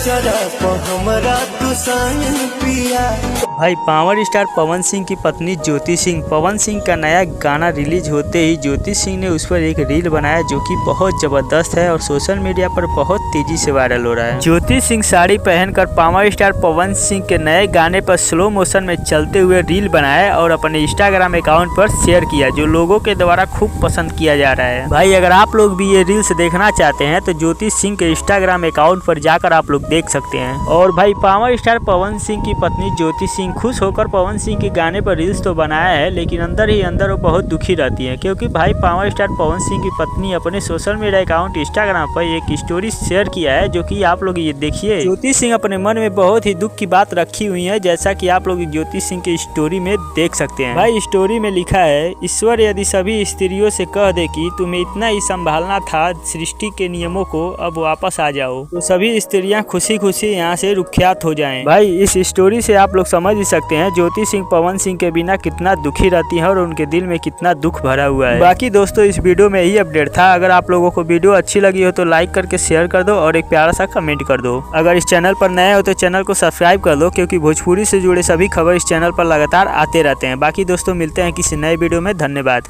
अचरा को हमरा तू साइन पिया। भाई पावर स्टार पवन सिंह की पत्नी ज्योति सिंह, पवन सिंह का नया गाना रिलीज होते ही ज्योति सिंह ने उस पर एक रील बनाया जो कि बहुत जबरदस्त है और सोशल मीडिया पर बहुत तेजी से वायरल हो रहा है। ज्योति सिंह साड़ी पहनकर पावर स्टार पवन सिंह के नए गाने पर स्लो मोशन में चलते हुए रील बनाया और अपने इंस्टाग्राम अकाउंट पर शेयर किया, जो लोगों के द्वारा खूब पसंद किया जा रहा है। भाई अगर आप लोग भी ये रील्स देखना चाहते हैं तो ज्योति सिंह के इंस्टाग्राम अकाउंट पर जाकर आप लोग देख सकते हैं। और भाई पावर स्टार पवन सिंह की पत्नी ज्योति सिंह खुश होकर पवन सिंह के गाने पर रील्स तो बनाया है, लेकिन अंदर ही अंदर वो बहुत दुखी रहती है, क्योंकि भाई पावर स्टार पवन सिंह की पत्नी अपने सोशल मीडिया अकाउंट इंस्टाग्राम पर एक स्टोरी शेयर किया है, जो कि आप लोग ये देखिए। ज्योति सिंह अपने मन में बहुत ही दुख की बात रखी हुई है, जैसा कि आप लोग ज्योति सिंह की स्टोरी में देख सकते हैं। भाई स्टोरी में लिखा है, ईश्वर यदि सभी स्त्रियों से कह दे कि तुम्हें इतना ही संभालना था सृष्टि के नियमों को, अब वापस आ जाओ, तो सभी स्त्रियां खुशी खुशी यहाँ से रुख्यात हो जाएं। भाई इस स्टोरी से आप लोग समझ सकते हैं ज्योति सिंह पवन सिंह के बिना कितना दुखी रहती है और उनके दिल में कितना दुख भरा हुआ है। बाकी दोस्तों इस वीडियो में यही अपडेट था। अगर आप लोगों को वीडियो अच्छी लगी हो तो लाइक करके शेयर कर दो और एक प्यारा सा कमेंट कर दो। अगर इस चैनल पर नए हो तो चैनल को सब्सक्राइब कर दो, क्योंकि भोजपुरी से जुड़े सभी खबर इस चैनल पर लगातार आते रहते हैं। बाकी दोस्तों मिलते हैं किसी नए वीडियो में। धन्यवाद।